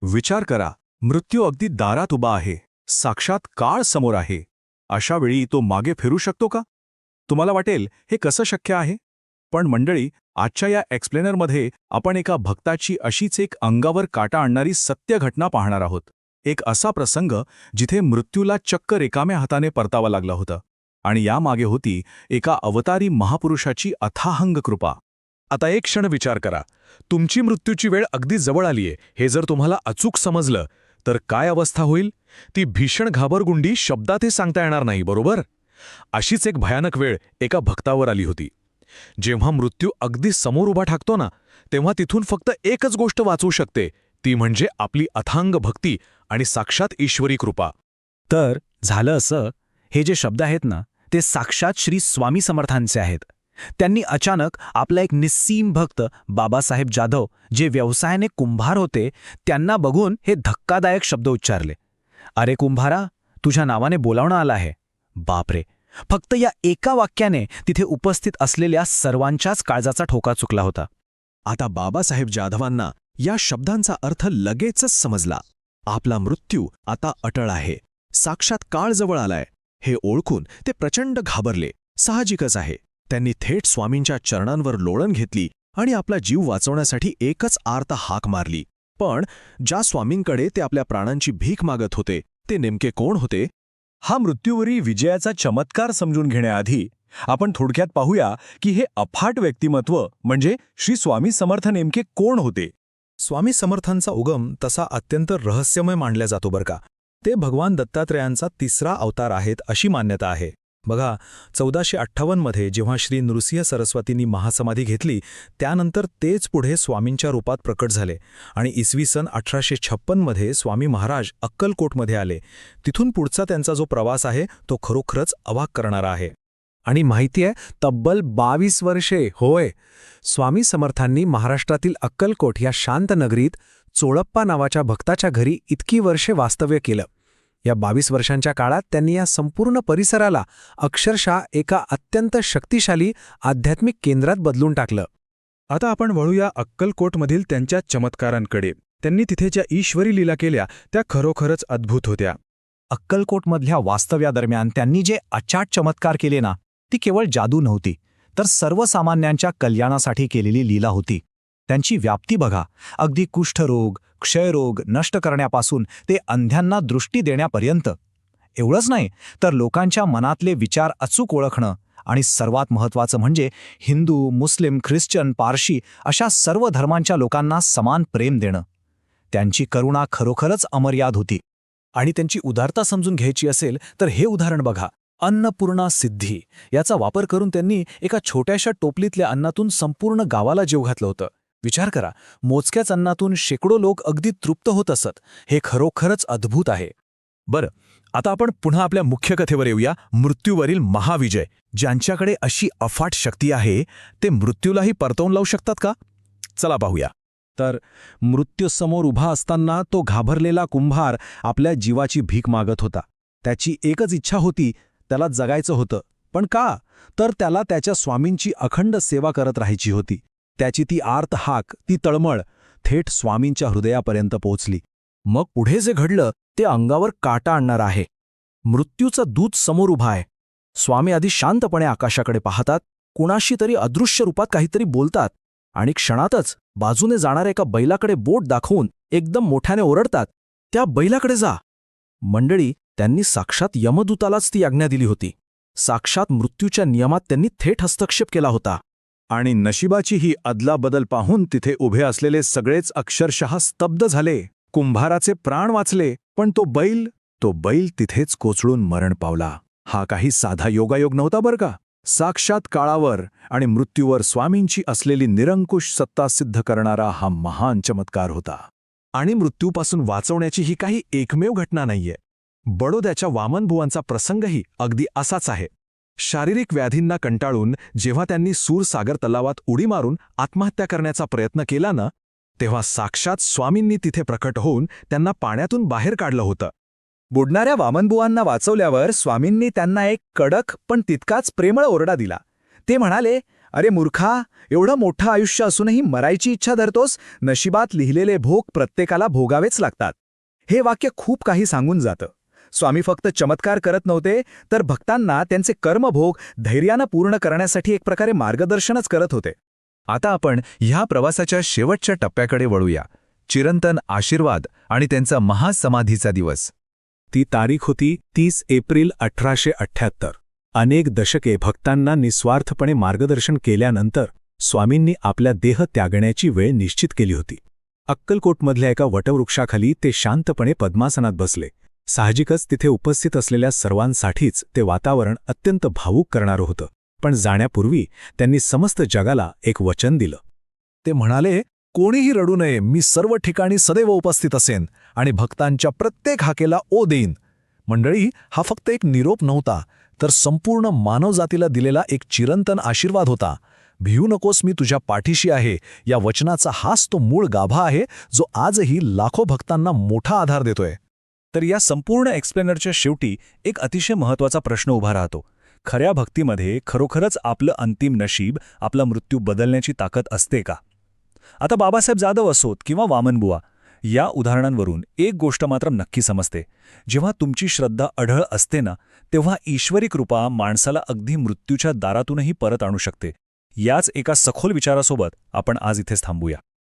विचार करा, मृत्यू अगदी दारात उभा आहे, साक्षात काळ समोर आहे. अशा वेळी तो मागे फिरू शकतो का? तुम्हाला वाटेल हे कसं शक्य आहे? पण मंडळी, आजच्या या एक्सप्लेनरमध्ये आपण एका भक्ताची अशीच एक अंगावर काटा आणणारी सत्य घटना पाहणार आहोत. एक असा प्रसंग जिथे मृत्यूला चक्क रिकाम्या हाताने परतावं लागलं होतं. आणि यामागे होती एका अवतारी महापुरुषाची अथाहंग कृपा. आता एक क्षण विचार करा, तुमची मृत्यूची वेळ अगदी जवळ आलीये हे जर तुम्हाला अचूक समजलं तर काय अवस्था होईल? ती भीषण घाबरगुंडी शब्दातही सांगता येणार नाही, बरोबर? अशीच एक भयानक वेळ एका भक्तावर आली होती. जेव्हा मृत्यू अगदी समोर उभा ठाकतो ना, तेव्हा तिथून फक्त एकच गोष्ट वाचू शकते, ती म्हणजे आपली अथांग भक्ती आणि साक्षात ईश्वरी कृपा. तर झालं असं, हे जे शब्द आहेत ना, ते साक्षात श्री स्वामी समर्थांचे आहेत. त्यांनी अचानक आपला एक निस्सीम भक्त बाबासाहेब जाधव, जे व्यवसायाने कुंभार होते, त्यांना बघून हे धक्कादायक शब्द उच्चारले. अरे कुंभारा, तुझ्या नावाने बोलावणं आलं आहे. बापरे, फक्त या एका वाक्याने तिथे उपस्थित असलेल्या सर्वांच्याच काळजाचा ठोका चुकला होता. आता बाबासाहेब जाधवांना या शब्दांचा अर्थ लगेचच समजला. आपला मृत्यू आता अटळ आहे, साक्षात काळ जवळ आलाय हे ओळखून ते प्रचंड घाबरले. साहजिकच आहे. त्यांनी थेट स्वामींच्या चरणांवर लोळण घेतली आणि आपला जीव वाचवण्यासाठी एकच आर्त हाक मारली. पण ज्या स्वामींकडे ते आपल्या प्राणांची भीक मागत होते, ते नेमके कोण होते? हा मृत्यूवरील विजयाचा चमत्कार समजून घेण्याआधी आपण थोडक्यात पाहूया की हे अफाट व्यक्तिमत्व म्हणजे श्री स्वामी समर्थ नेमके कोण होते. स्वामी समर्थांचा उगम तसा अत्यंत रहस्यमय मानला जातो बरं का. ते भगवान दत्तात्रेयांचा तिसरा अवतार आहेत अशी मान्यता आहे. बघा, 1458मध्ये जेव्हा श्री नृसिंह सरस्वतींनी महासमाधी घेतली, त्यानंतर तेच पुढे स्वामींच्या रूपात प्रकट झाले आणि इसवी सन 1856मध्ये स्वामी महाराज अक्कलकोटमध्ये आले. तिथून पुढचा त्यांचा जो प्रवास आहे तो खरोखरच अवाक करणारा आहे. आणि माहिती आहे, तब्बल 22 वर्षे, होय, स्वामी समर्थांनी महाराष्ट्रातील अक्कलकोट या शांत नगरीत चोळप्पा नावाच्या भक्ताच्या घरी इतकी वर्षे वास्तव्य केलं. या 22 वर्षांच्या काळात त्यांनी या संपूर्ण परिसराला अक्षरशः एका अत्यंत शक्तिशाली आध्यात्मिक केंद्रात बदलून टाकलं. आता आपण वळूया अक्कलकोटमधील त्यांच्या चमत्कारांकडे. त्यांनी तिथे ज्या ईश्वरी लीला केल्या त्या खरोखरच अद्भुत होत्या. अक्कलकोटमधल्या वास्तव्यादरम्यान त्यांनी जे अचाट चमत्कार केले ना, ती केवळ जादू नव्हती, तर सर्वसामान्यांच्या कल्याणासाठी केलेली लीला होती. त्यांची व्याप्ती बघा, अगदी कुष्ठरोग, क्षयरोग नष्ट करण्यापासून ते अंध्यांना दृष्टी देण्यापर्यंत. एवढंच नाही, तर लोकांच्या मनातले विचार अचूक ओळखणं आणि सर्वात महत्त्वाचं म्हणजे हिंदू, मुस्लिम, ख्रिश्चन, पारशी अशा सर्व धर्मांच्या लोकांना समान प्रेम देणं. त्यांची करुणा खरोखरच अमर्याद होती. आणि त्यांची उदारता समजून घ्यायची असेल तर हे उदाहरण बघा, अन्नपूर्णा सिद्धी याचा वापर करून त्यांनी एका छोट्याशा टोपलीतल्या अन्नातून संपूर्ण गावाला जेव घातलं होतं. विचार करा, मोजक्याच अन्नातून शेकडो लोक अगदी तृप्त होत असत. हे खरोखरच अद्भुत आहे. बरं, आता आपण पुन्हा आपल्या मुख्य कथेवर येऊया, मृत्यूवरील महाविजय. ज्यांच्याकडे अशी अफाट शक्ती आहे, ते मृत्यूलाही परतवून लावू शकतात का? चला पाहूया. तर मृत्यूसमोर उभा असताना तो घाबरलेला कुंभार आपल्या जीवाची भीक मागत होता. त्याची एकच इच्छा होती, त्याला जगायचं होतं. पण का? तर त्याला त्याच्या स्वामींची अखंड सेवा करत राहायची होती. त्याची ती आर्त हाक, ती तळमळ थेट स्वामींच्या हृदयापर्यंत पोहोचली. मग पुढे जे घडलं ते अंगावर काटा आणणार आहे. मृत्यूचा दूत समोर उभा आहे. स्वामी आधी शांतपणे आकाशाकडे पाहतात, कुणाशी तरी अदृश्य रूपात काहीतरी बोलतात आणि क्षणातच बाजूने जाणाऱ्या एका बैलाकडे बोट दाखवून एकदम मोठ्याने ओरडतात, त्या बैलाकडे जा. मंडळी, त्यांनी साक्षात यमदूतालाच ती आज्ञा दिली होती. साक्षात मृत्यूच्या नियमात त्यांनी थेट हस्तक्षेप केला होता. आणि नशिबाची ही अदलाबदल पाहून तिथे उभे असलेले सगळेच अक्षरशः स्तब्ध झाले. कुंभाराचे प्राण वाचले, पण तो बैल तिथेच कोसळून मरण पावला. हा काही साधा योगायोग नव्हता बरं का. साक्षात काळावर आणि मृत्यूवर स्वामींची असलेली निरंकुश सत्ता सिद्ध करणारा हा महान चमत्कार होता. आणि मृत्यूपासून वाचवण्याची ही काही एकमेव घटना नाहीये. बडोद्याच्या वामनबुवांचा प्रसंगही अगदी असाच आहे. शारीरिक व्याधींना कंटाळून जेव्हा त्यांनी सूरसागर तलावात उडी मारून आत्महत्या करण्याचा प्रयत्न केला ना, तेव्हा साक्षात स्वामींनी तिथे प्रकट होऊन त्यांना पाण्यातून बाहेर काढलं होतं. बुडणाऱ्या वामनबुवांना वाचवल्यावर स्वामींनी त्यांना एक कडक पण तितकाच प्रेमळ ओरडा दिला. ते म्हणाले, अरे मूर्खा, एवढं मोठं आयुष्य असूनही मरायची इच्छा धरतोस? नशिबात लिहिलेले भोग प्रत्येकाला भोगावेच लागतात. हे वाक्य खूप काही सांगून जातं. स्वामी फक्त चमत्कार करत नव्हते, तर भक्तांना त्यांचे कर्मभोग धैर्यानं पूर्ण करण्यासाठी एक प्रकारे मार्गदर्शनच करत होते. आता आपण ह्या प्रवासाच्या शेवटच्या टप्प्याकडे वळूया. चिरंतन आशीर्वाद आणि त्यांचा महासमाधीचा दिवस. ती तारीख होती 30 एप्रिल 1878. अनेक दशके भक्तांना निस्वार्थपणे मार्गदर्शन केल्यानंतर स्वामींनी आपल्या देह त्यागण्याची वेळ निश्चित केली होती. अक्कलकोटमधल्या एका वटवृक्षाखाली ते शांतपणे पद्मासनात बसले. साहजिकच तिथे उपस्थित असलेल्या सर्वांसाठीच ते वातावरण अत्यंत भावूक करणारं होतं. पण जाण्यापूर्वी त्यांनी समस्त जगाला एक वचन दिलं. ते म्हणाले, कोणीही रडू नये, मी सर्व ठिकाणी सदैव उपस्थित असेन आणि भक्तांच्या प्रत्येक हाकेला ओ देईन. मंडळी, हा फक्त एक निरोप नव्हता, तर संपूर्ण मानवजातीला दिलेला एक चिरंतन आशीर्वाद होता. भिऊ नकोस, मी तुझ्या पाठीशी आहे. या वचनाचा हाच तो मूळ गाभा आहे, जो आजही लाखो भक्तांना मोठा आधार देतोय. तर या संपूर्ण एक्सप्लेनरच्या शेवटी एक अतिशय महत्त्वाचा प्रश्न उभा राहतो. खऱ्या भक्तीमध्ये खरोखरच आपलं अंतिम नशीब, आपला मृत्यू बदलण्याची ताकद असते का? आता बाबासाहेब जाधव असोत किंवा वामनबुवा, या उदाहरणांवरून एक गोष्ट मात्र नक्की समजते. जेव्हा तुमची श्रद्धा अढळ असते ना, तेव्हा ईश्वरी कृपा माणसाला अगदी मृत्यूच्या दारातूनही परत आणू शकते. याच एका सखोल विचारासोबत आपण आज इथेच थांबूया.